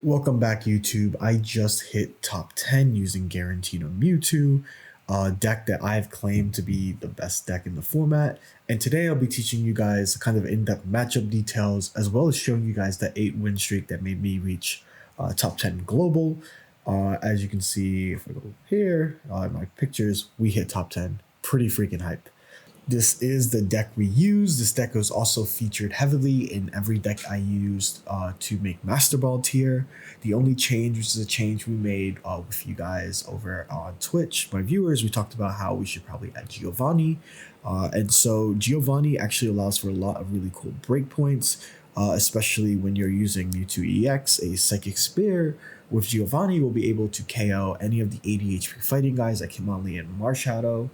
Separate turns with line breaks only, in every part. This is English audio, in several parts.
Welcome back, YouTube. I just hit top 10 using Giratina Mewtwo, a deck that I've claimed to be the best deck in the format. And today I'll be teaching you guys kind of in-depth matchup details, as well as showing you guys the 8-win streak that made me reach top 10 global. As you can see, if I go here, in my pictures, we hit top 10. Pretty freaking hyped. This is the deck we use. This deck was also featured heavily in every deck I used to make Master Ball tier. The only change, which is a change we made with you guys over on Twitch, my viewers, we talked about how we should probably add Giovanni. And so Giovanni actually allows for a lot of really cool breakpoints, especially when you're using Mewtwo EX, a Psychic Spear. With Giovanni, we'll be able to KO any of the 80 HP fighting guys like Hitmonlee and Marshadow,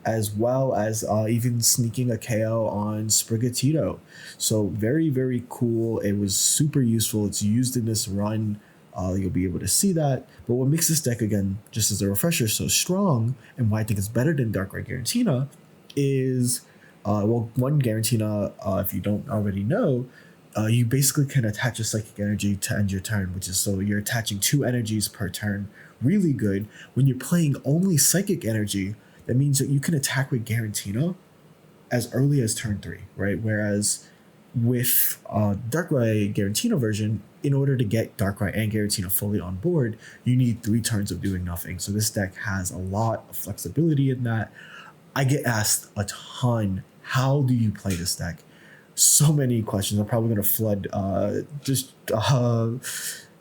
as well as even sneaking a KO on Sprigatito. So very, very cool. It was super useful. It's used in this run. You'll be able to see that. But what makes this deck, again, just as a refresher, so strong, and why I think it's better than Darkrai Giratina, is, one, Giratina, if you don't already know, you basically can attach a Psychic Energy to end your turn, which is so you're attaching 2 energies per turn. Really good. When you're playing only Psychic Energy, that means that you can attack with Giratina as early as turn 3, right? Whereas with Darkrai Giratina version, in order to get Darkrai and Giratina fully on board, you need 3 turns of doing nothing. So this deck has a lot of flexibility in that. I get asked a ton, how do you play this deck? So many questions. I'm probably going to flood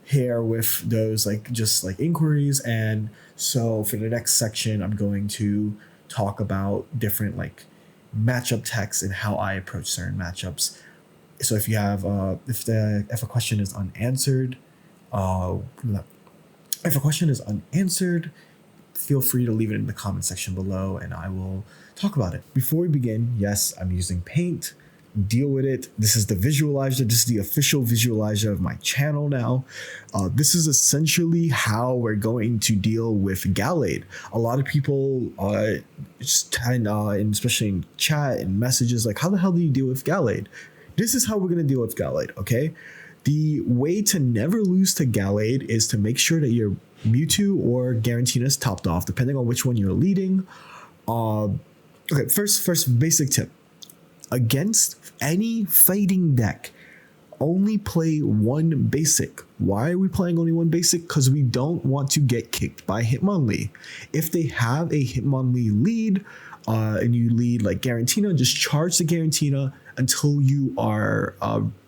here with those inquiries. And so for the next section, I'm going to talk about different matchup techs and how I approach certain matchups. So if you have if a question is unanswered, feel free to leave it in the comment section below and I will talk about it. Before we begin, yes, I'm using paint. Deal with it. This is the visualizer. This is the official visualizer of my channel now. This is essentially how we're going to deal with Gallade. A lot of people especially in chat and messages, like, how the hell do you deal with Gallade? This is how we're going to deal with Gallade, okay? The way to never lose to Gallade is to make sure that your Mewtwo or Giratina is topped off, depending on which one you're leading. Okay, first basic tip. Against any fighting deck, only play one basic. Why are we playing only one basic? Because we don't want to get kicked by Hitmonlee. If they have a Hitmonlee lead, and you lead like Giratina, just charge the Giratina until you are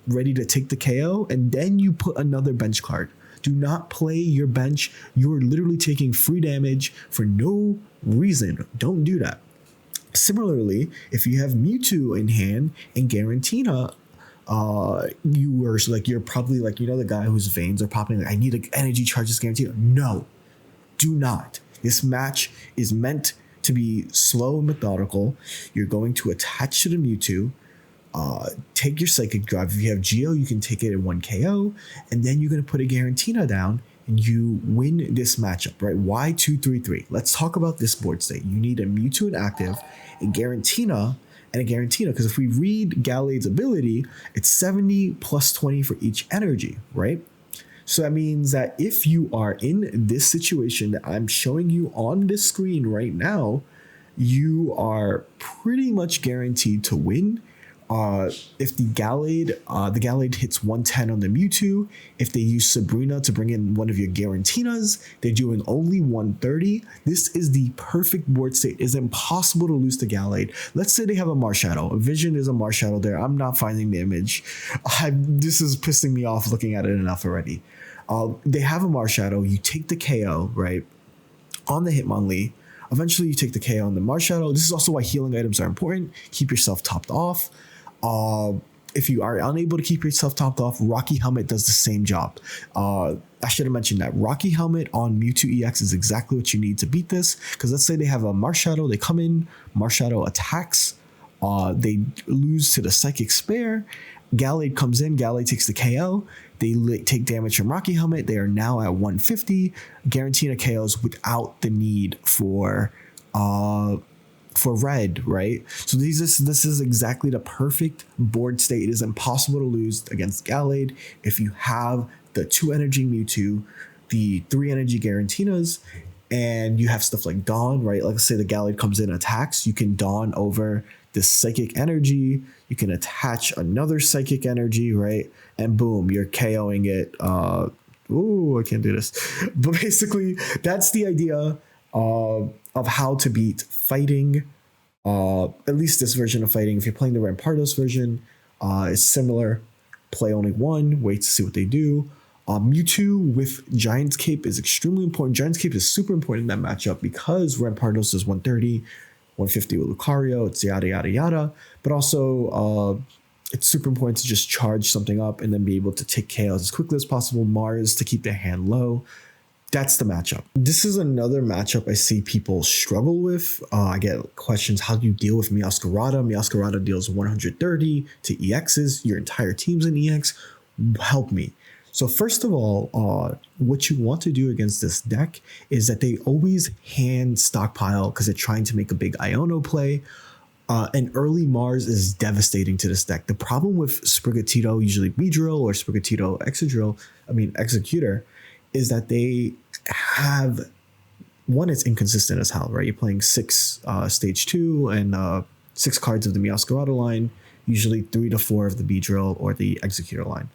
ready to take the KO, and then you put another bench card. Do not play your bench. You're literally taking free damage for no reason. Don't do that. Similarly, if you have Mewtwo in hand and Giratina, you're probably the guy whose veins are popping. Like, I need an energy charge this Giratina. No, do not. This match is meant to be slow and methodical. You're going to attach to the Mewtwo. Take your Psychic Drive. If you have Geo, you can take it in 1 KO, and then you're going to put a Giratina down and you win this matchup, right? Why 2-3-3? Let's talk about this board state. You need a Mewtwo in active, a Giratina, because if we read Gallade's ability, it's 70 plus 20 for each energy, right? So that means that if you are in this situation that I'm showing you on this screen right now, you are pretty much guaranteed to win. If the Gallade hits 110 on the Mewtwo, if they use Sabrina to bring in one of your Giratinas, they're doing only 130. This is the perfect board state. It's impossible to lose to Gallade. Let's say they have a Marshadow. A Vision is a Marshadow there. I'm not finding the image. This is pissing me off looking at it enough already. They have a Marshadow. You take the KO, right, on the Hitmonlee. Eventually, you take the KO on the Marshadow. This is also why healing items are important. Keep yourself topped off. If you are unable to keep yourself topped off, Rocky Helmet does the same job. I should have mentioned that Rocky Helmet on Mewtwo EX is exactly what you need to beat this. Because let's say they have a Marshadow, they come in, Marshadow attacks, they lose to the Psychic Spear, Gallade comes in, Gallade takes the KO, they take damage from Rocky Helmet, they are now at 150, Giratina KOs without the need for red, right? So this is exactly the perfect board state. It is impossible to lose against Gallade if you have the 2 energy Mewtwo, the 3 energy Garatinas, and you have stuff like Dawn, right? Like, let's say the Gallade comes in and attacks, you can Dawn over this Psychic Energy, you can attach another Psychic Energy, right? And boom, you're KOing it. Ooh, I can't do this. But basically, that's the idea of how to beat fighting. At least this version of fighting. If you're playing the Rampardos version, it's similar. Play only one, wait to see what they do. Mewtwo with Giant's Cape is extremely important. Giant's Cape is super important in that matchup because Rampardos is 130, 150 with Lucario, it's yada yada yada. But also, it's super important to just charge something up and then be able to take KOs as quickly as possible. Mars to keep their hand low. That's the matchup. This is another matchup I see people struggle with. I get questions, how do you deal with Meowscarada? Meowscarada deals 130 to EXs. Your entire team's an EX. Help me. So first of all, what you want to do against this deck is that they always hand stockpile because they're trying to make a big Iono play. And early Mars is devastating to this deck. The problem with Sprigatito, usually B-Drill, or Sprigatito Executor, is that they have, one, it's inconsistent as hell, right? You're playing 6 stage 2 and 6 cards of the Meowscarada line, usually 3 to 4 of the B-Drill or the Executor line.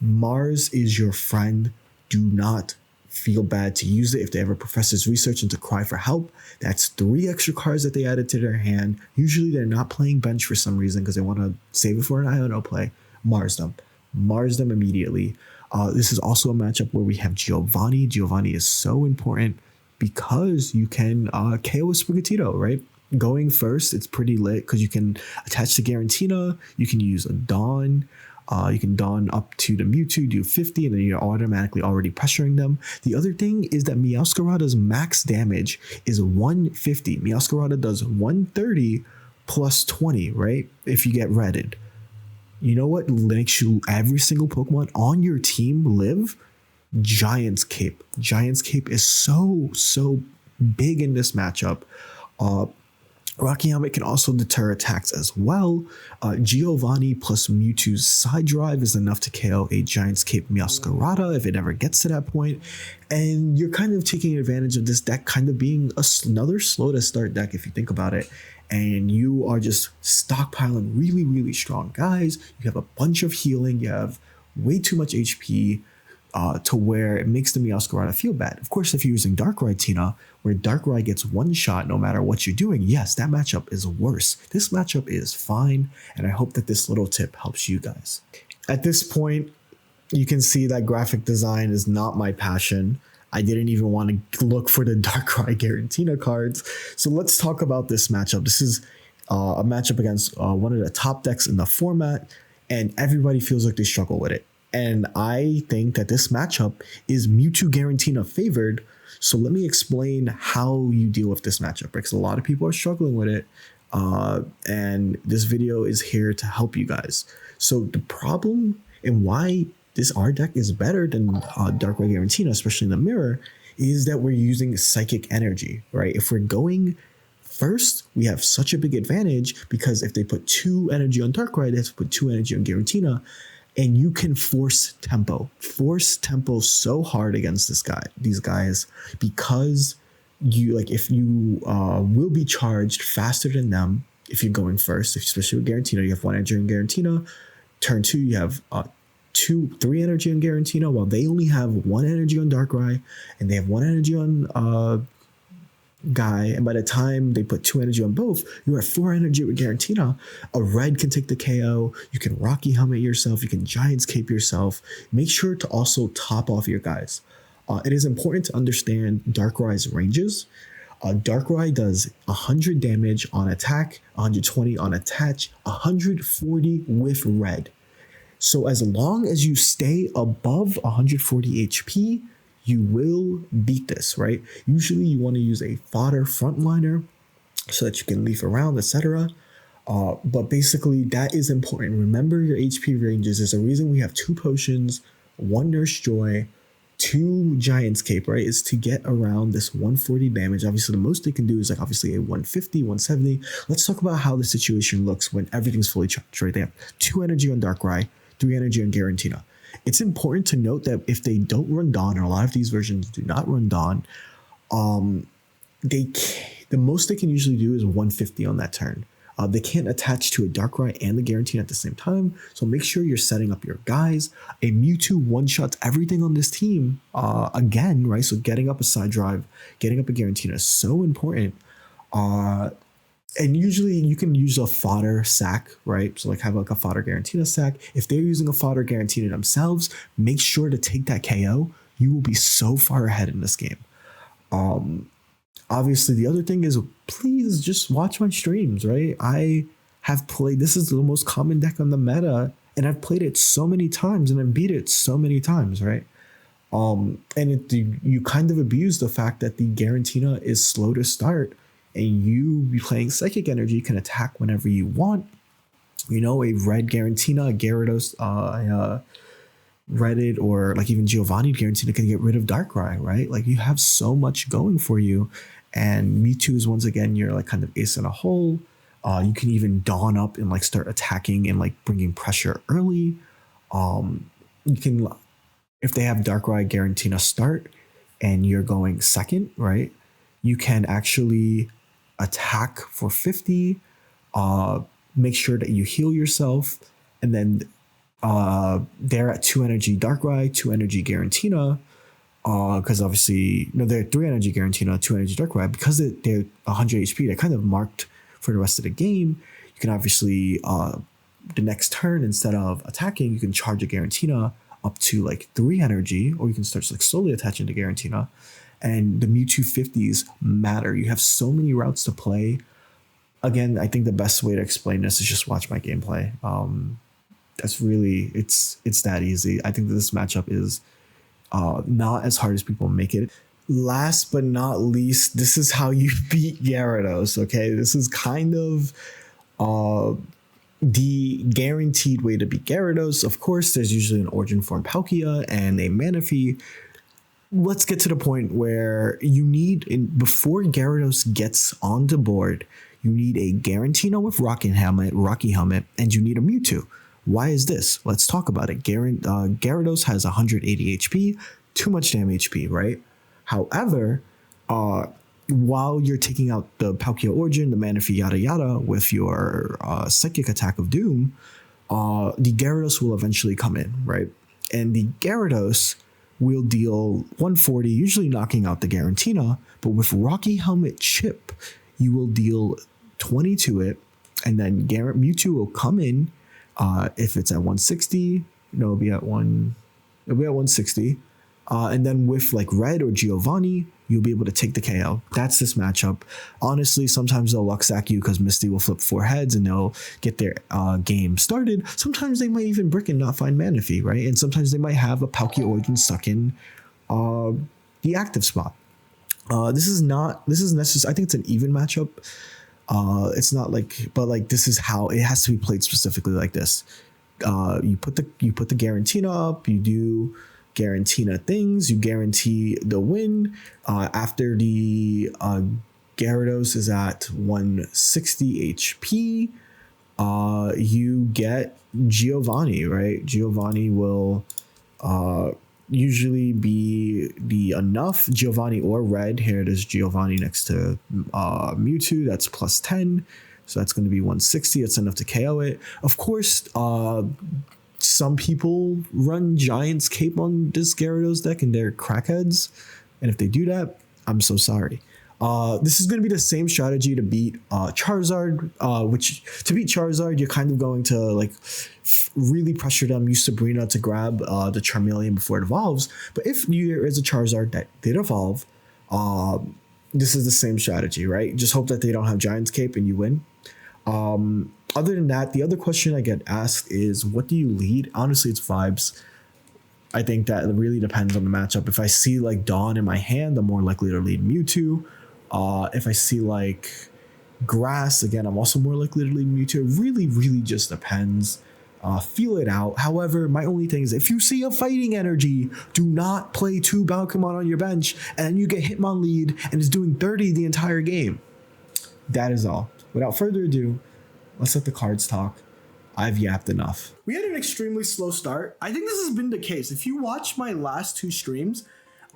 Mars is your friend. Do not feel bad to use it. If they ever professor's research and to cry for help, that's 3 extra cards that they added to their hand. Usually they're not playing bench for some reason because they want to save it for an Iono play. Mars them immediately. This is also a matchup where we have Giovanni. Giovanni is so important because you can KO a Sprigatito, right? Going first, it's pretty lit because you can attach to Giratina, you can use a Dawn, you can Dawn up to the Mewtwo, do 50, and then you're automatically already pressuring them. The other thing is that Meowscarada's max damage is 150. Meowscarada does 130 plus 20, right? If you get redded. You know what makes you every single Pokemon on your team live? Giant's Cape. Giant's Cape is so big in this matchup. Rocky Helmet can also deter attacks as well. Giovanni plus Mewtwo's Side Drive is enough to KO a Giant's Cape Meowscarada if it ever gets to that point. And you're kind of taking advantage of this deck kind of being another slow to start deck if you think about it. And you are just stockpiling really strong guys. You have a bunch of healing. You have way too much HP to where it makes the Meowscarada feel bad. Of course, if you're using Darkrai Tina, where Darkrai gets one shot no matter what you're doing, yes, that matchup is worse. This matchup is fine, and I hope that this little tip helps you guys. At this point, you can see that graphic design is not my passion. I didn't even want to look for the Darkrai Giratina cards. So let's talk about this matchup. This is a matchup against one of the top decks in the format, and everybody feels like they struggle with it. And I think that this matchup is Mewtwo Giratina favored. So let me explain how you deal with this matchup, because a lot of people are struggling with it. And this video is here to help you guys. So the problem and why this R deck is better than Darkrai Giratina, especially in the mirror, is that we're using Psychic Energy, right? If we're going first, we have such a big advantage because if they put 2 energy on Darkrai, they have to put 2 energy on Giratina. And you can force tempo so hard against these guys, because you, like, if you will be charged faster than them if you're going first, especially with Giratina. You have 1 energy on Giratina. Turn 2, you have 3 energy on Giratina, while they only have 1 energy on Darkrai, and they have 1 energy on Guy, and by the time they put 2 energy on both, you have 4 energy with Giratina. A red can take the KO. You can Rocky Helmet yourself. You can Giant's Cape yourself. Make sure to also top off your guys. It is important to understand Darkrai's ranges. Darkrai does 100 damage on attack, 120 on attach, 140 with red. So as long as you stay above 140 HP, you will beat this, right? Usually you want to use a fodder frontliner so that you can leaf around, etc. But basically that is important. Remember your HP ranges. There's a reason we have 2 potions, 1 Nurse Joy, 2 Giant's Cape, right? Is to get around this 140 damage. Obviously the most they can do is like obviously a 150, 170. Let's talk about how the situation looks when everything's fully charged, right? They have 2 energy on Darkrai, 3 energy on Giratina. It's important to note that if they don't run Dawn, or a lot of these versions do not run Dawn, the most they can usually do is 150 on that turn. They can't attach to a Darkrai and the Giratina at the same time, so make sure you're setting up your guys. A Mewtwo one-shots everything on this team again, right? So getting up a side drive, getting up a Giratina is so important. And usually you can use a fodder sack, right? So like have like a fodder Giratina sack. If they're using a fodder Giratina themselves, make sure to take that KO. You will be so far ahead in this game. Obviously, the other thing is, please just watch my streams, right? I have played, this is the most common deck on the meta, and I've played it so many times, and I've beat it so many times, right? And you kind of abuse the fact that the Giratina is slow to start, and you playing Psychic Energy can attack whenever you want. You know, a red Giratina, a Gyarados, Reddit, or like even Giovanni Giratina can get rid of Darkrai, right? Like you have so much going for you. And Mewtwo is once again your like kind of ace in a hole. You can even dawn up and like start attacking and like bringing pressure early. You can, if they have Darkrai Giratina start and you're going second, right? You can actually attack for 50. Make sure that you heal yourself, and then they're at 2 energy Darkrai, 2 energy Giratina. Because obviously, no, they're 3 energy Giratina, 2 energy Darkrai. Because they're 100 HP, they're kind of marked for the rest of the game. You can obviously, the next turn, instead of attacking, you can charge a Giratina up to like 3 energy, or you can start like slowly attaching to Giratina. And the Mewtwo 50s matter. You have so many routes to play. Again, I think the best way to explain this is just watch my gameplay. That's really, it's that easy. I think that this matchup is not as hard as people make it. Last but not least, this is how you beat Gyarados, okay? This is kind of the guaranteed way to beat Gyarados. Of course, there's usually an Origin Form Palkia and a Manaphy. Let's get to the point where you need, before Gyarados gets on the board, you need a Giratina with Rocky Helmet, and you need a Mewtwo. Why is this? Let's talk about it. Gyarados has 180 HP, too much damn HP, right? However, while you're taking out the Palkia Origin, the Manaphy, yada yada, with your Psychic Attack of Doom, the Gyarados will eventually come in, right? And the Gyarados will deal 140, usually knocking out the Giratina, but with Rocky Helmet Chip, you will deal 20 to it, and then Mewtwo will come in. If it's at 160, it'll be at 160. And then with like Red or Giovanni, you'll be able to take the KO. That's this matchup. Honestly, sometimes they'll luck sack you because Misty will flip 4 heads and they'll get their game started. Sometimes they might even brick and not find Manaphy, right? And sometimes they might have a Palkia Origin stuck in the active spot. This is necessary. I think it's an even matchup. It's not like, but like this is how it has to be played specifically like this. You put the Giratina up, you do Giratina things, you guarantee the win. After the Gyarados is at 160 HP, you get Giovanni, right? Giovanni will usually be the enough. Giovanni or Red. Here it is, Giovanni next to Mewtwo. That's plus 10. So that's going to be 160. It's enough to KO it. Of course, some people run Giant's Cape on this Gyarados deck and they're crackheads. And if they do that, I'm so sorry. This is going to be the same strategy to beat Charizard, which to beat Charizard, you're kind of going to like really pressure them, use Sabrina to grab the Charmeleon before it evolves. But if there is a Charizard that did evolve, this is the same strategy, right? Just hope that they don't have Giant's Cape and you win. Other than that, the other question I get asked is, what do you lead? Honestly, it's vibes. I think that it really depends on the matchup. If I see like Dawn in my hand, I'm more likely to lead Mewtwo. If I see like Grass, again, I'm also more likely to lead Mewtwo. It really, really just depends. Feel it out. However, my only thing is if you see a Fighting Energy, do not play 2 Pokemon on your bench and then you get Hitmon lead and it's doing 30 the entire game. That is all. Without further ado, let's let the cards talk. I've yapped enough.
We had an extremely slow start. I think this has been the case. If you watch my last 2 streams,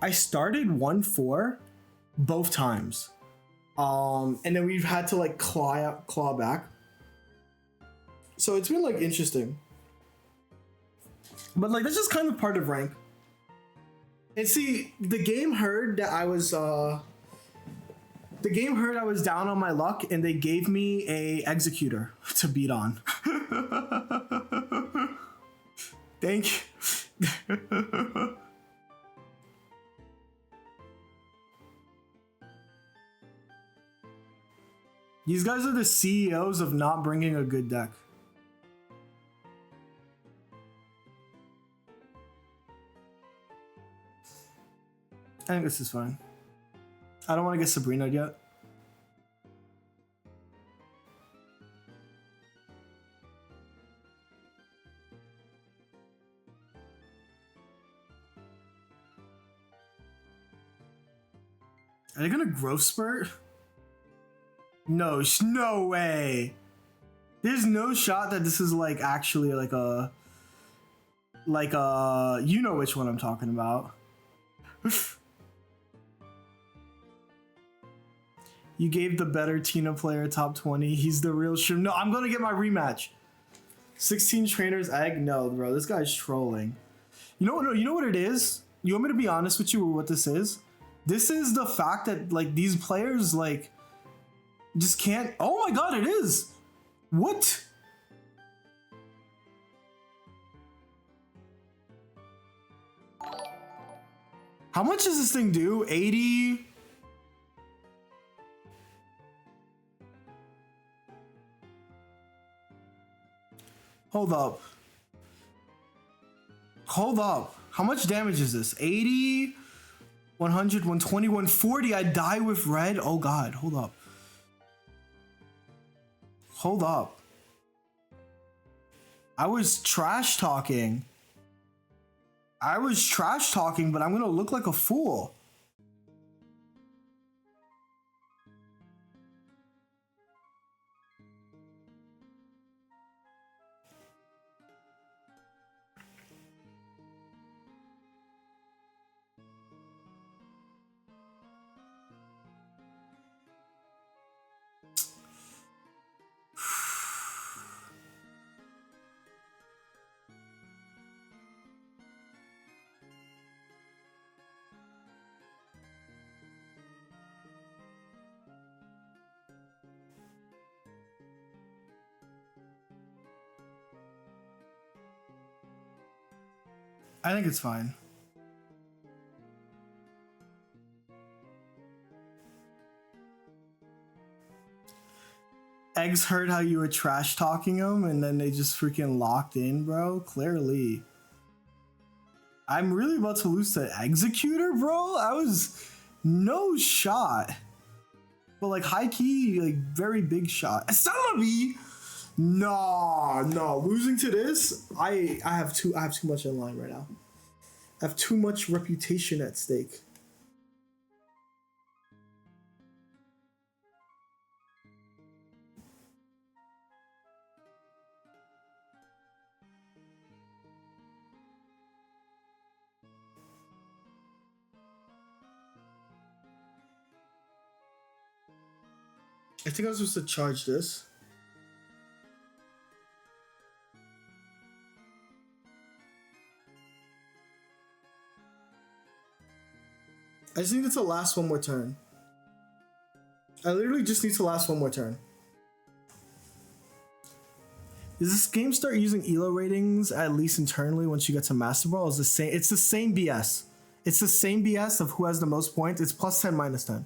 I started 1-4 both times. And then we've had to like claw back. So it's been like interesting. But like that's just kind of part of rank. And see, the game heard that I was down on my luck, and they gave me a executor to beat on. Thank you. These guys are the CEOs of not bringing a good deck. I think this is fine. I don't want to get Sabrina yet. Are they gonna growth spurt? No way. There's no shot that this is like actually like a you know which one I'm talking about. You gave the better Tina player top 20. He's the real shroom. No, I'm gonna get my rematch. 16 trainers egg. No, bro, this guy's trolling. You know what it is? You want me to be honest with you with what this is? This is the fact that like these players like just can't. Oh my god, it is. What? How much does this thing do? 80. Hold up. How much damage is this? 80, 100, 120, 140. I die with red. Oh god, hold up. I was trash talking, but I'm gonna look like a fool. I think it's fine. Eggs heard how you were trash talking them and then they just freaking locked in, bro. Clearly. I'm really about to lose to Executor, bro. I was no shot. But like high key, like very big shot. Celebi! No, losing to this, I have too much in line right now. I have too much reputation at stake. I think I was supposed to charge this. I just need it to last one more turn. I literally just need to last one more turn. Does this game start using ELO ratings at least internally once you get to Master Ball? It's the same BS. It's the same BS of who has the most points. It's plus 10, minus 10.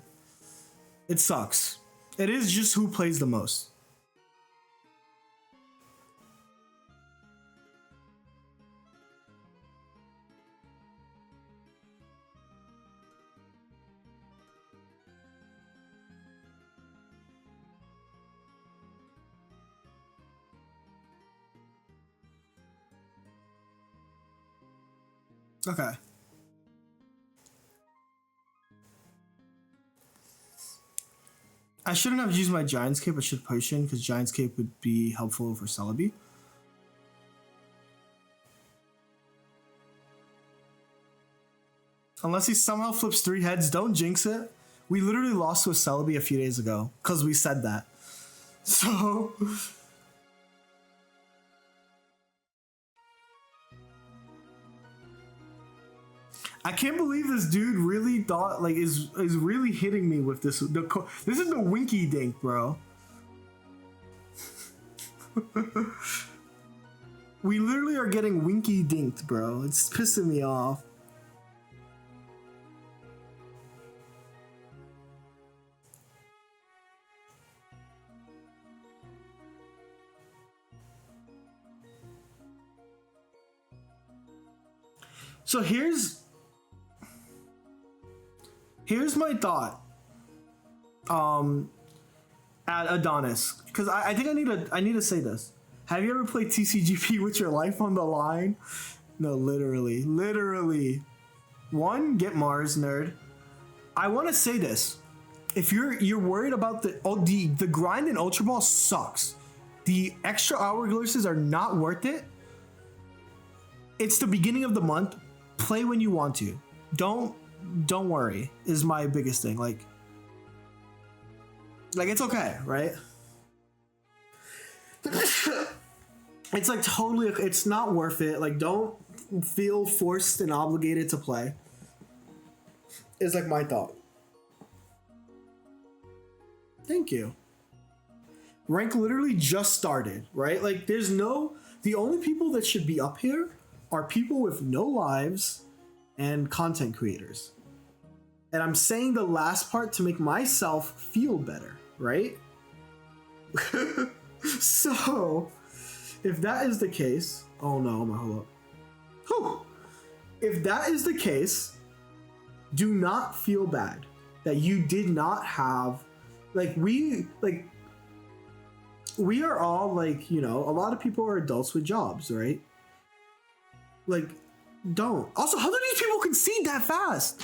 It sucks. It is just who plays the most. Okay. I shouldn't have used my Giant's Cape. I should potion because Giant's Cape would be helpful for Celebi. Unless he somehow flips 3 heads, don't jinx it. We literally lost to a Celebi a few days ago because we said that. So... I can't believe this dude really thought, like, is really hitting me with this. This is the Winky Dink, bro. We literally are getting Winky Dinked, bro. It's pissing me off. So here's my thought. At Adonis, because I think I need to say this. Have you ever played TCGP with your life on the line? No, literally. 1, get Mars, nerd. I want to say this. If you're worried about the grind in Ultra Ball sucks. The extra hourglasses are not worth it. It's the beginning of the month. Play when you want to. Don't worry is my biggest thing. Like it's okay, right? It's like totally, it's not worth it. Like, don't feel forced and obligated to play. Is like my thought. Thank you. Rank literally just started, right? Like, the only people that should be up here are people with no lives and content creators. And I'm saying the last part to make myself feel better, right? So, if that is the case, oh no, hold up. Whew. If that is the case, do not feel bad that you did not have, we are all, like, you know, a lot of people are adults with jobs, right? Like, don't. Also, how do these people concede that fast?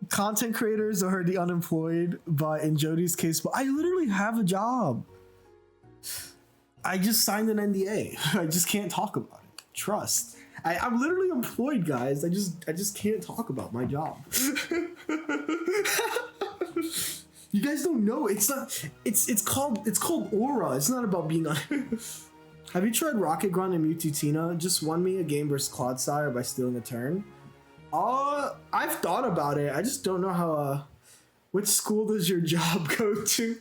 Content creators are the unemployed, but in Jeudy's case, but I literally have a job. I just signed an NDA. I just can't talk about it. Trust. I'm literally employed, guys. I just can't talk about my job. You guys don't know. It's not. It's called aura. It's not about being. Have you tried Rocket Grunt and Mewtwo Tina? Just won me a game versus Clodsire by stealing a turn. I've thought about it. I just don't know how. Which school does your job go to?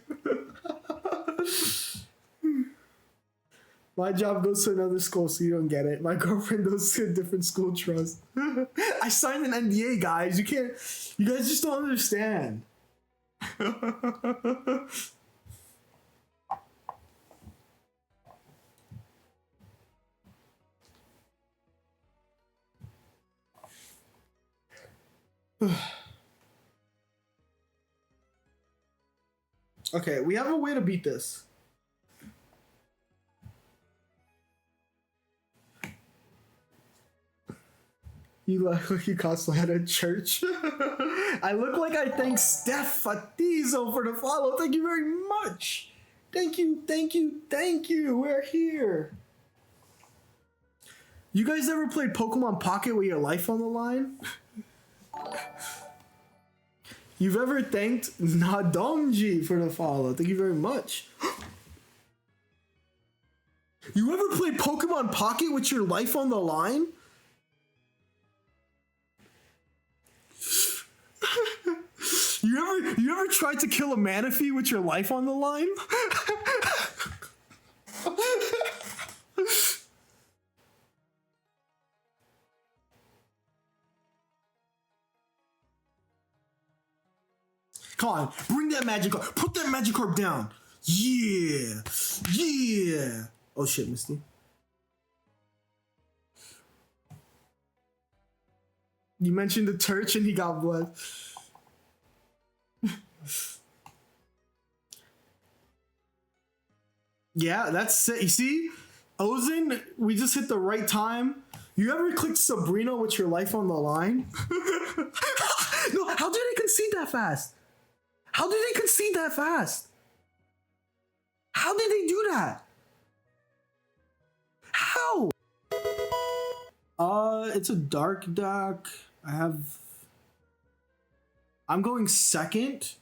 My job goes to another school, so you don't get it. My girlfriend goes to a different school. Trust. I signed an NDA, guys. You guys just don't understand. Okay, we have a way to beat this. You look like you cosplay at a church. I look like I thank Steph Fatizo for the follow. Thank you very much. Thank you. We're here. You guys ever played Pokemon Pocket with your life on the line? You've ever thanked Nadongji for the follow. Thank you very much. You ever played Pokemon Pocket with your life on the line? You ever tried to kill a Manaphy with your life on the line? Come on, bring that Magikarp. Put that Magikarp down. Yeah. Oh shit, Misty. You mentioned the Turch and he got blood. Yeah, that's it. You see? Ozen, we just hit the right time. You ever clicked Sabrina with your life on the line? No, how did they concede that fast? How did they do that? How? It's a dark deck. I'm going second.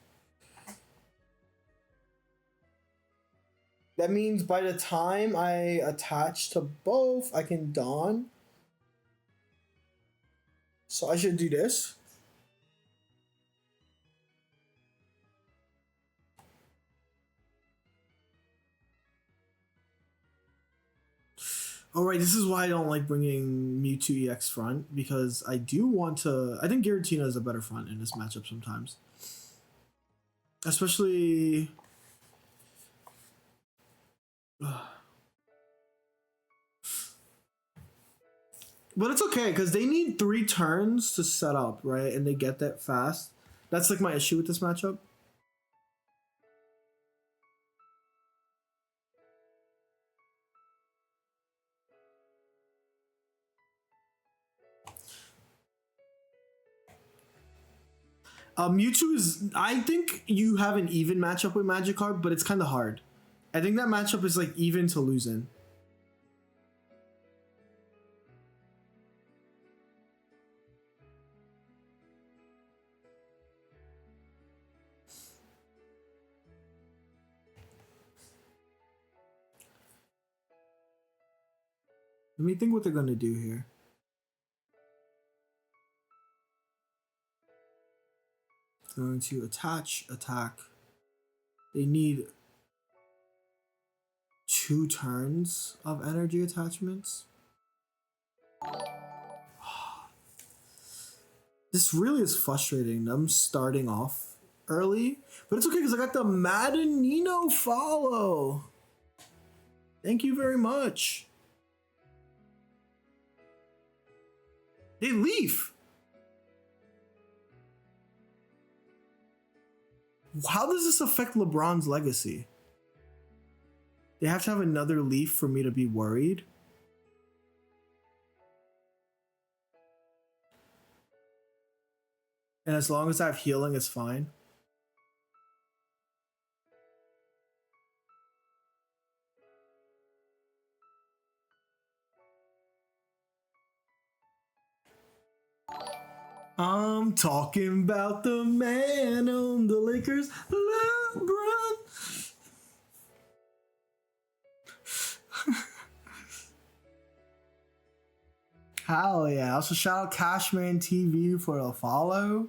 That means by the time I attach to both, I can don. So I should do this. Alright, this is why I don't like bringing Mewtwo EX front, because I do want to... I think Giratina is a better front in this matchup sometimes. Especially... But it's okay, because they need 3 turns to set up, right? And they get that fast. That's like my issue with this matchup. Mewtwo is... I think you have an even matchup with Magikarp, but it's kind of hard. I think that matchup is like even to losing. Let me think what they're gonna do here. Going to attach, attack. They need 2 turns of energy attachments. This really is frustrating. I'm starting off early, but it's okay because I got the Madanino follow. Thank you very much. They leave. How does this affect LeBron's legacy? They have to have another leaf for me to be worried. And as long as I have healing, it's fine. I'm talking about the man on the Lakers, LeBron. Hell yeah. Also shout out Cashman TV for the follow.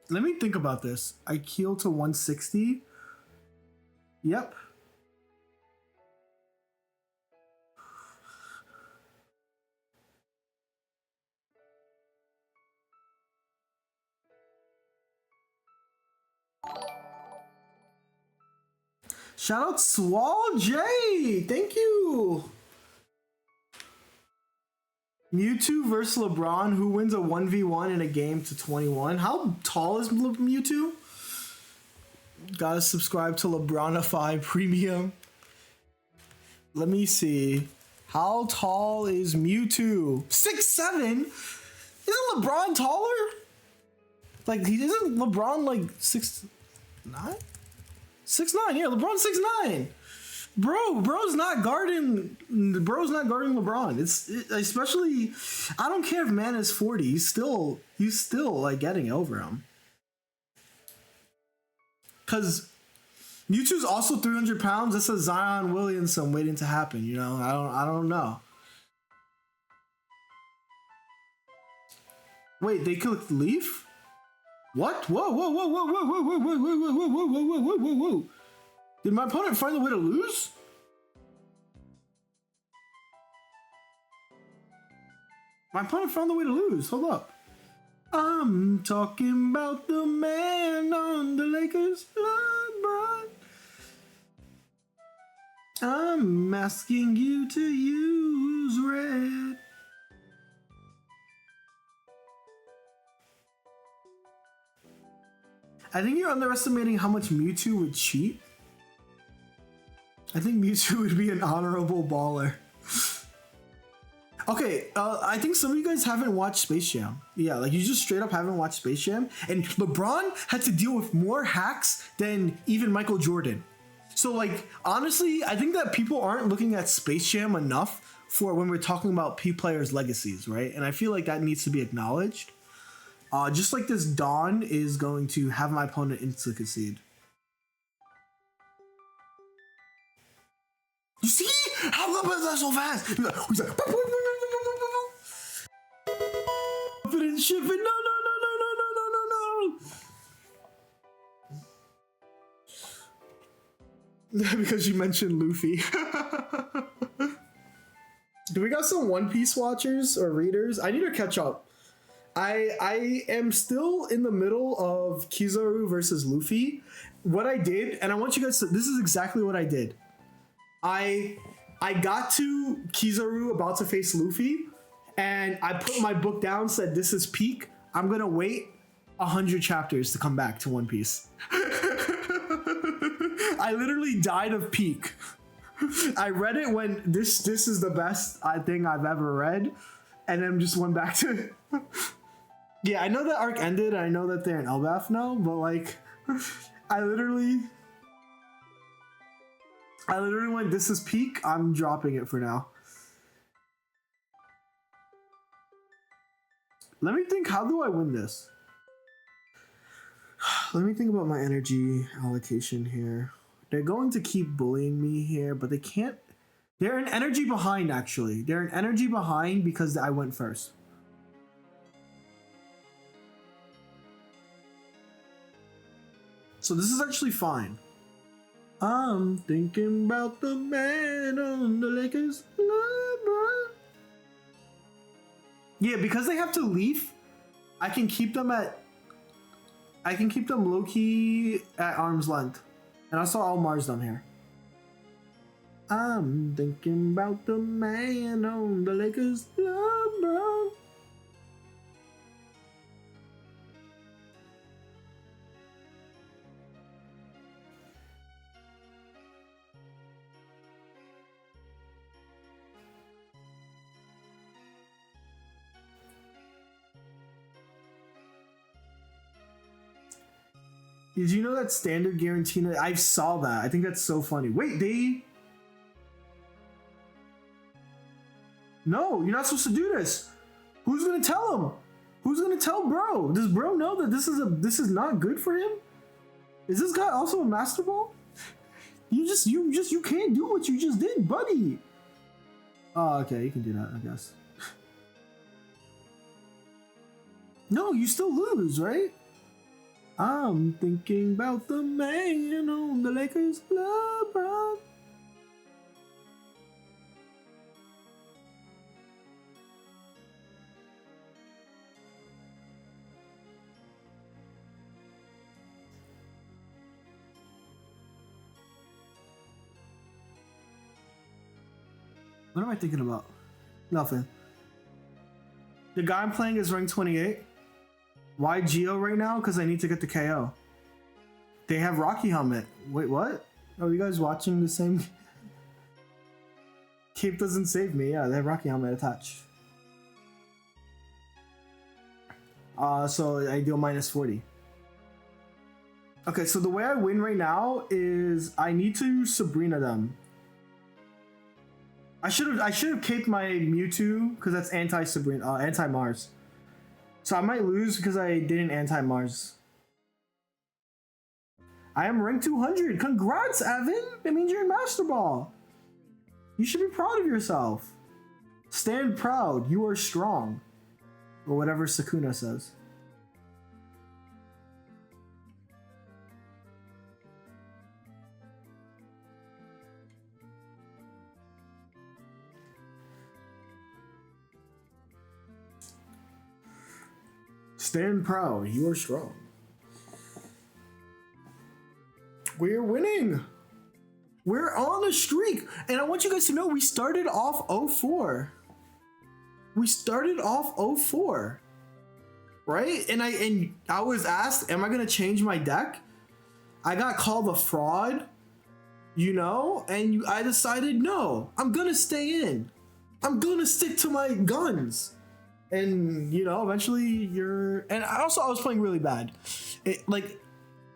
Let me think about this. I heal to 160. Yep. Shout out Swall J! Thank you! Mewtwo versus LeBron. Who wins a 1v1 in a game to 21? How tall is Mewtwo? Gotta subscribe to LeBronify Premium. Let me see. How tall is Mewtwo? 6'7"? Isn't LeBron taller? Like, isn't LeBron like 6'9"? 6'9", yeah, LeBron's 6'9". Bro's not guarding LeBron. Especially, I don't care if man is 40. He's still like getting over him. Cause Mewtwo's also 300 pounds. That's a Zion Williamson waiting to happen. You know, I don't know. Wait, they clicked leaf? What? Whoa. Did my opponent find a way to lose? My opponent found the way to lose. Hold up. I'm talking about the man on the Lakers, LeBron. I'm asking you to use red. I think you're underestimating how much Mewtwo would cheat. I think Mewtwo would be an honorable baller. Okay, I think some of you guys haven't watched Space Jam. Yeah, like you just straight up haven't watched Space Jam. And LeBron had to deal with more hacks than even Michael Jordan. So like honestly, I think that people aren't looking at Space Jam enough for when we're talking about P players' legacies, right? And I feel like that needs to be acknowledged. Just like this, Dawn is going to have my opponent insta concede. You see? How come is that so fast? He's like, confident shift. No. Because you mentioned Luffy. Do we got some One Piece watchers or readers? I need to catch up. I am still in the middle of Kizaru versus Luffy. What I did, and I want you guys to, this is exactly what I did. I got to Kizaru about to face Luffy, and I put my book down, said this is peak. I'm gonna wait 100 chapters to come back to One Piece. I literally died of peak. I read it when this is the best thing I've ever read, and then just went back to yeah, I know that arc ended, and I know that they're in Elbaf now, but like I literally went, this is peak, I'm dropping it for now. Let me think, how do I win this? Let me think about my energy allocation here. They're going to keep bullying me here, but they can't. They're an energy behind, actually. They're an energy behind because I went first. So this is actually fine. I'm thinking about the man on the Lakers. Yeah, because they have to leave, I can keep them low-key at arm's length. And I saw all Mars down here. I'm thinking about the man on the Lakers. LeBron. Did you know that standard Giratina? I saw that. I think that's so funny. Wait, No, you're not supposed to do this. Who's gonna tell him? Who's gonna tell bro? Does bro know that this is not good for him? Is this guy also a Master Ball? You can't do what you just did, buddy. Oh, okay, you can do that, I guess. No, you still lose, right? I'm thinking about the man on the Lakers, LeBron. What am I thinking about? Nothing. The guy I'm playing is rank 28. Why Geo right now? Because I need to get the KO. They have Rocky Helmet. Wait, what? Are you guys watching the same? Cape doesn't save me. Yeah, they have Rocky Helmet attached. So I deal minus 40. Okay, so the way I win right now is I need to Sabrina them. I should have caped my Mewtwo because that's anti-Sabrina, anti-Mars. So I might lose because I didn't anti-Mars. I am ranked 200. Congrats, Evan. That means you're in Master Ball. You should be proud of yourself. Stand proud. You are strong. Or whatever Sakuna says. Stand proud. You are strong. We're winning. We're on a streak. And I want you guys to know we started off 0-4. We started off 0-4. Right? And I was asked, am I going to change my deck? I got called a fraud, you know? And I decided, no, I'm going to stay in. I'm going to stick to my guns. And, you know, eventually and I was playing really bad.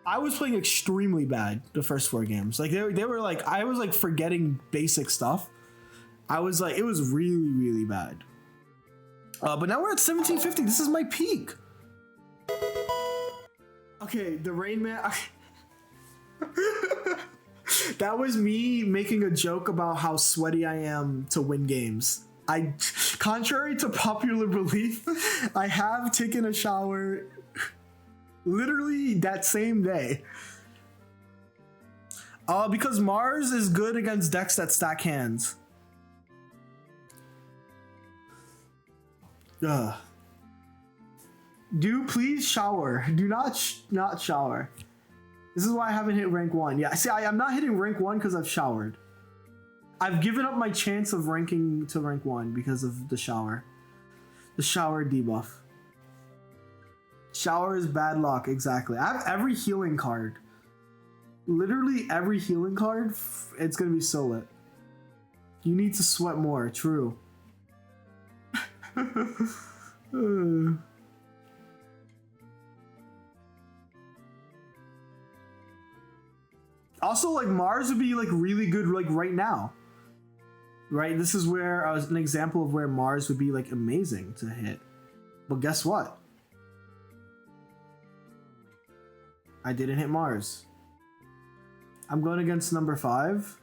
I was playing extremely bad the first 4 games. Like they were like I was like forgetting basic stuff. I was like it was really really bad. But now we're at 1750. This is my peak. Okay, the Rain Man. That was me making a joke about how sweaty I am to win games. Contrary to popular belief, I have taken a shower literally that same day. Because Mars is good against decks that stack hands. Do please shower. Do not shower. This is why I haven't hit rank 1. Yeah, see, I'm not hitting rank 1 because I've showered. I've given up my chance of ranking to rank 1 because of the shower. The shower debuff. Shower is bad luck, exactly. I have every healing card. Literally every healing card, it's gonna be so lit. You need to sweat more, true. Also, like, Mars would be like really good like right now. Right? This is where an example of where Mars would be like amazing to hit. But guess what? I didn't hit Mars. I'm going against number 5.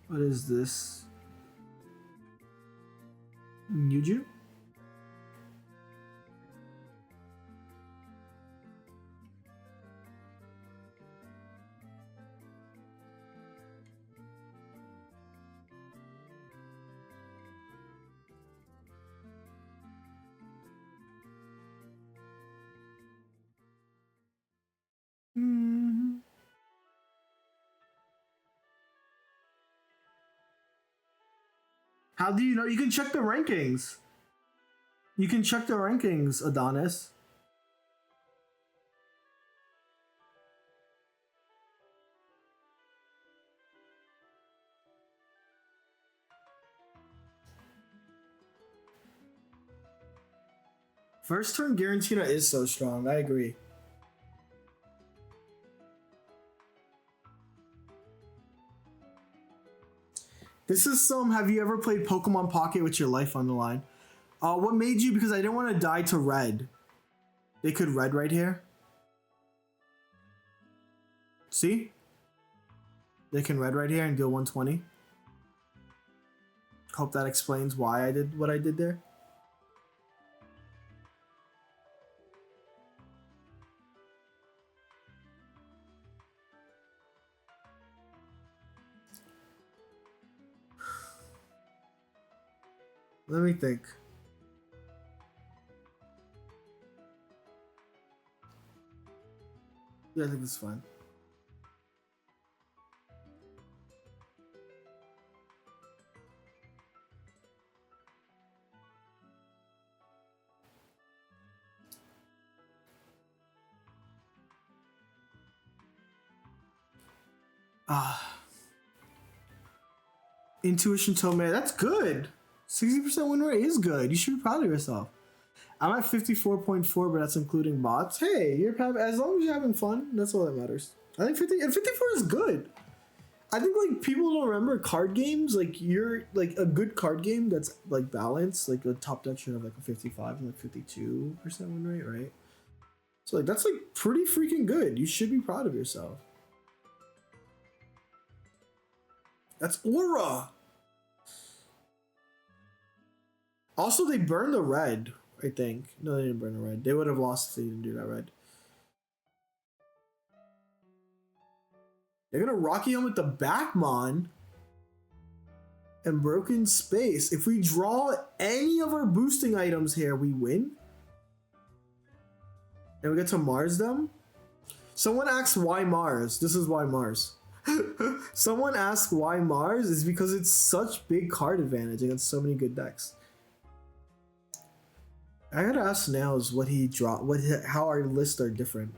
What is this? Mewtwo? How do you know? You can check the rankings. You can check the rankings, Adonis. First turn Giratina is so strong. I agree. This is some, have you ever played Pokemon Pocket with your life on the line? What made you, because I didn't want to die to red. They could red right here. See? They can red right here and deal 120. Hope that explains why I did what I did there. Let me think. Yeah, I think it's fine. Intuition told me that's good. 60% win rate is good. You should be proud of yourself. I'm at 54.4, but that's including bots. Hey, you're as long as you're having fun, that's all that matters. I think 54 is good. I think like people don't remember card games. Like you're like a good card game that's like balanced. Like a top deck should have like a 55 and like 52% win rate, right? So like that's like pretty freaking good. You should be proud of yourself. That's Aura. Also, they burned the red, I think. No, they didn't burn the red. They would have lost if they didn't do that red. They're gonna Rocky Helm with the Backmon and Broken Space. If we draw any of our boosting items here, we win. And we get to Mars them. Someone asks why Mars. This is why Mars. Someone asks why Mars is because it's such big card advantage against so many good decks. I gotta ask Snails what he dropped, how our lists are different.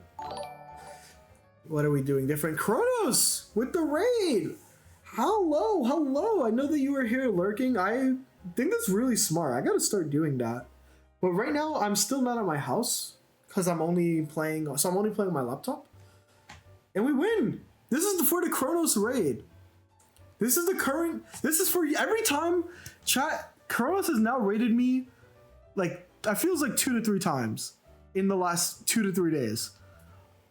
What are we doing different? Kronos with the raid. Hello, hello. I know that you were here lurking. I think that's really smart. I gotta start doing that. But right now, I'm still not at my house because I'm only playing on my laptop. And we win. This is for the Kronos raid. This is for every time chat. Kronos has now raided me like I feels like 2 to 3 times in the last 2 to 3 days.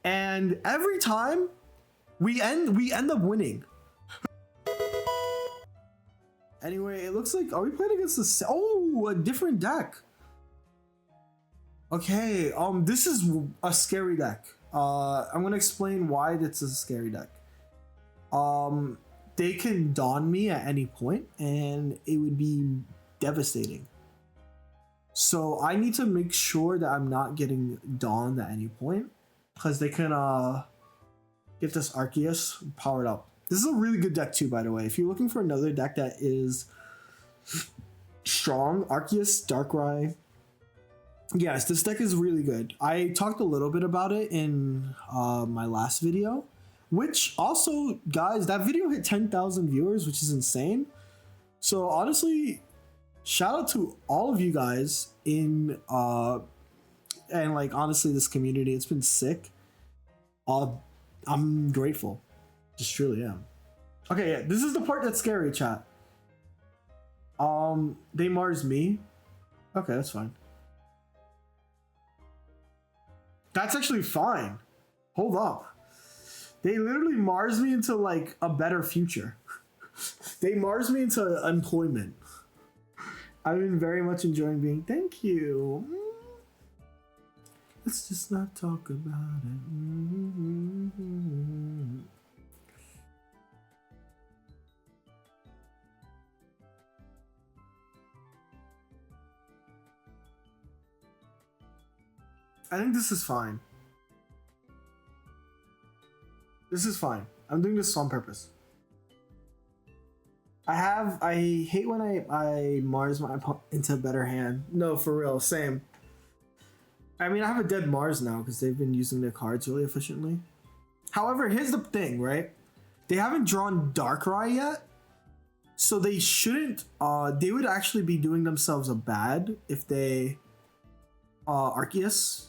And every time we end up winning. Anyway, it looks like, are we playing against a different deck? Okay, this is a scary deck. I'm gonna explain why it's a scary deck. They can Dawn me at any point and it would be devastating. So I need to make sure that I'm not getting Dawned at any point, because they can get this Arceus powered up. This is a really good deck too, by the way. If you're looking for another deck that is strong, Arceus, Darkrai. Yes, this deck is really good. I talked a little bit about it in my last video, which also, guys, that video hit 10,000 viewers, which is insane. So honestly, shout out to all of you guys in and like honestly this community. It's been sick. I'm grateful. Just truly am. Okay, yeah, this is the part that's scary, chat. They Mars me. Okay, that's fine. That's actually fine. Hold up. They literally Mars me into like a better future. They Mars me into employment. I've been very much enjoying being. Thank you. Let's just not talk about it. I think this is fine. This is fine. I'm doing this on purpose. I hate when I Mars my opponent into a better hand. No, for real, same. I mean, I have a dead Mars now because they've been using their cards really efficiently. However, here's the thing, right? They haven't drawn Darkrai yet, so they shouldn't. They would actually be doing themselves a bad if they Arceus.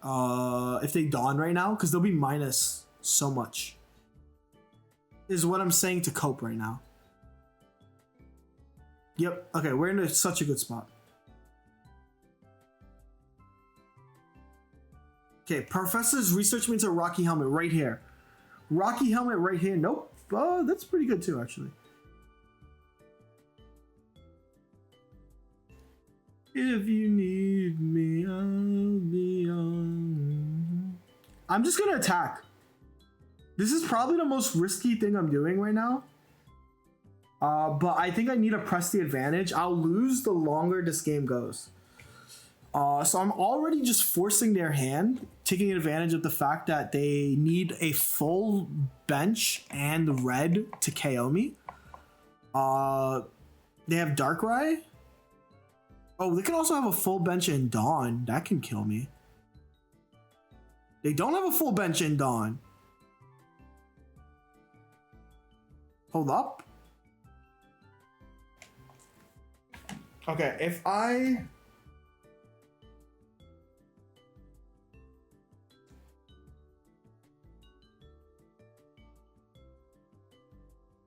If they Dawn right now, because they'll be minus so much. Is what I'm saying to cope right now. Yep. Okay, we're in such a good spot. Okay, Professor's research means a Rocky Helmet right here. Rocky Helmet right here. Nope. Oh, that's pretty good too, actually. If you need me, I'll be on. I'm just gonna attack. This is probably the most risky thing I'm doing right now. But I think I need to press the advantage. I'll lose the longer this game goes. So I'm already just forcing their hand, taking advantage of the fact that they need a full bench and red to KO me. They have Darkrai. Oh, they can also have a full bench in Dawn. That can kill me. They don't have a full bench in Dawn. Hold up. Okay, if I...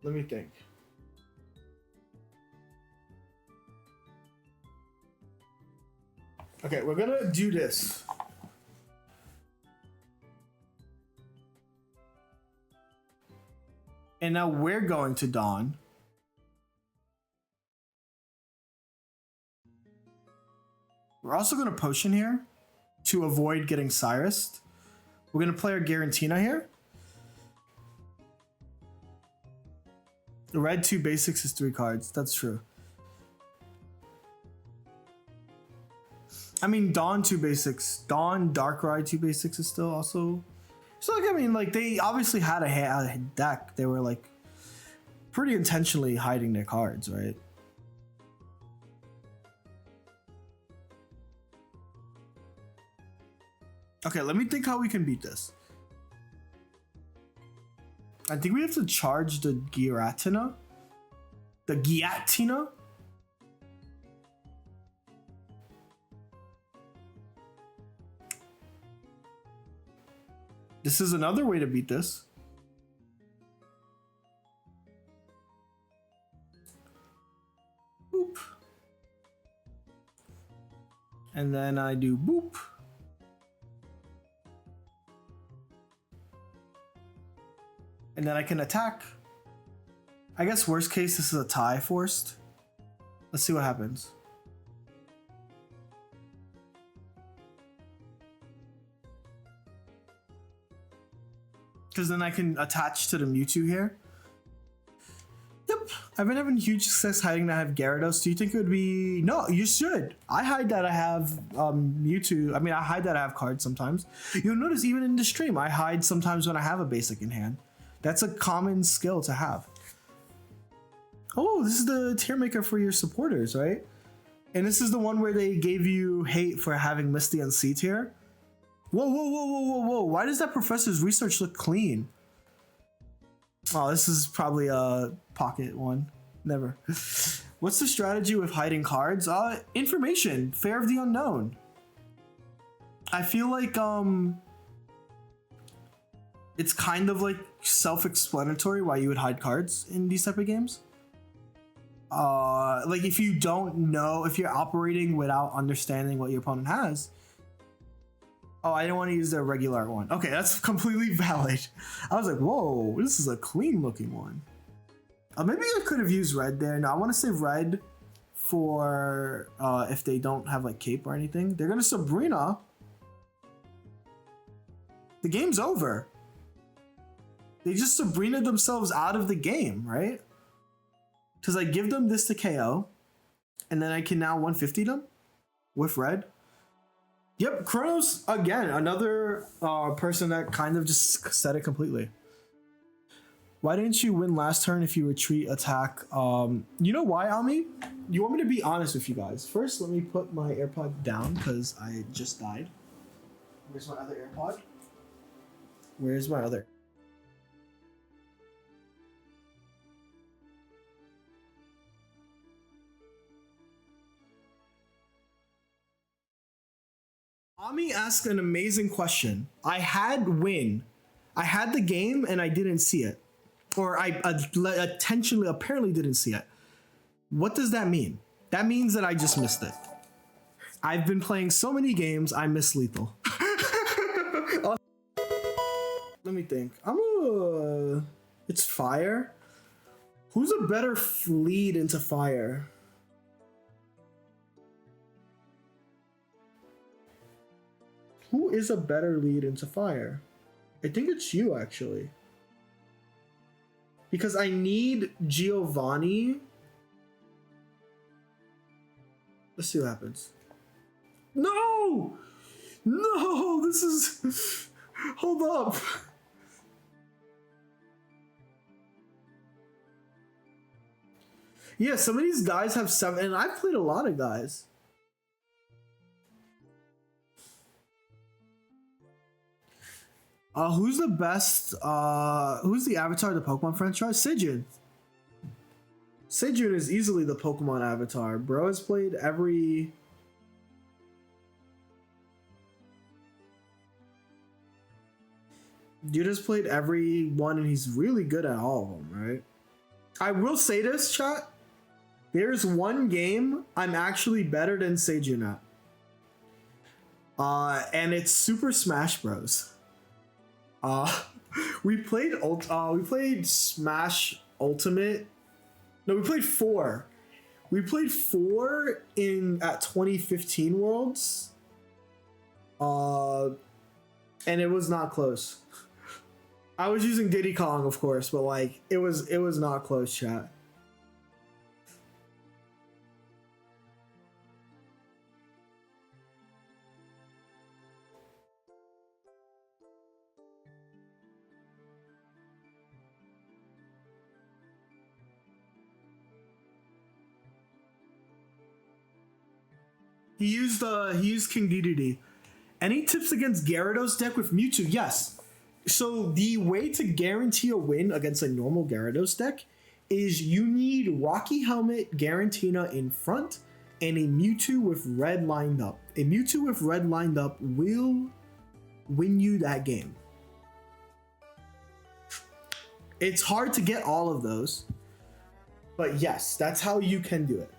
Let me think. Okay, we're gonna do this. And now we're going to Dawn. We're also gonna Potion here to avoid getting Cyrus. We're gonna play our Giratina here. The red 2 basics is 3 cards. That's true. I mean, Dawn 2 basics. Dawn, Darkrai 2 basics is still also... So, like, I mean, like, they obviously had a deck. They were, like, pretty intentionally hiding their cards, right? Okay, let me think how we can beat this. I think we have to charge the Giratina. The Giratina? This is another way to beat this. Boop. And then I do boop. And then I can attack. I guess worst case, this is a tie forced. Let's see what happens. Because then I can attach to the Mewtwo here. Yep, I've been having huge success hiding that I have Gyarados. Do you think it would be... No, you should. I hide that I have Mewtwo. I mean, I hide that I have cards sometimes. You'll notice even in the stream, I hide sometimes when I have a basic in hand. That's a common skill to have. Oh, this is the tier maker for your supporters, right? And this is the one where they gave you hate for having Misty on C tier. Whoa, whoa, whoa, whoa, whoa, whoa. Why does that professor's research look clean? Oh, this is probably a pocket one. Never. What's the strategy with hiding cards? Information. Fear of the unknown. I feel like it's kind of like self-explanatory why you would hide cards in these type of games. Like if you don't know, if you're operating without understanding what your opponent has. Oh, I didn't want to use the regular one. Okay, that's completely valid. I was like, whoa, this is a clean looking one. Maybe I could have used red there. No, I want to save red for if they don't have like cape or anything. They're gonna Sabrina. The game's over. They just Sabrina themselves out of the game, right? Because I give them this to KO, and then I can now 150 them with red. Yep, Kronos, again, another person that kind of just said it completely. Why didn't you win last turn if you retreat attack? You know why, Ami? You want me to be honest with you guys. First, let me put my AirPod down because I just died. Where's my other AirPod? Where's my other? Ami asked an amazing question. I had the game and I didn't see it. Or I apparently didn't see it. What does that mean? That means that I just missed it. I've been playing so many games, I miss lethal. Let me think. It's fire. Who's a better lead into fire? Who is a better lead into fire? I think it's you, actually. Because I need Giovanni. Let's see what happens. No! No! This is... Hold up. Yeah, some of these guys have 7, and I've played a lot of guys. Who's the best, who's the avatar of the Pokemon franchise? Sejun. Sejun is easily the Pokemon avatar. Bro has played every... Dude has played every one and he's really good at all of them, right? I will say this, chat. There's one game I'm actually better than Sejun at. And it's Super Smash Bros. We played Smash Ultimate. No, we played 4. We played 4 at 2015 Worlds. And it was not close. I was using Diddy Kong, of course, but like it was not close, chat. He used King Dedede. Any tips against Gyarados deck with Mewtwo? Yes. So the way to guarantee a win against a normal Gyarados deck is you need Rocky Helmet, Giratina in front, and a Mewtwo with red lined up. A Mewtwo with red lined up will win you that game. It's hard to get all of those. But yes, that's how you can do it.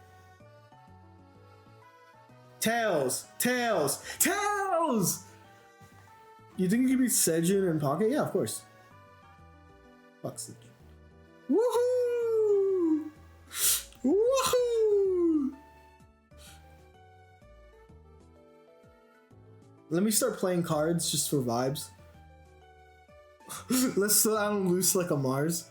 Tails! Tails! Tails! You think you can be Sejin in Pocket? Yeah, of course. Fuck Sejin. Woohoo! Woohoo! Let me start playing cards just for vibes. Let's slow down loose like a Mars.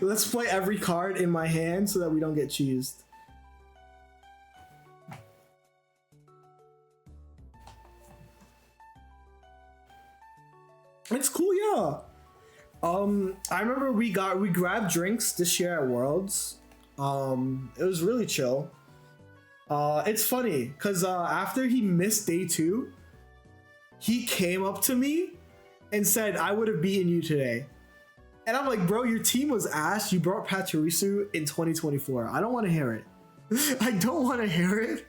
Let's play every card in my hand so that we don't get cheesed. It's cool, yeah. I remember we grabbed drinks this year at Worlds. It was really chill. It's funny because after he missed day 2, he came up to me and said, "I would have beaten you today." And I'm like, bro, your team was ass. You brought Pachirisu in 2024. I don't want to hear it. I don't want to hear it.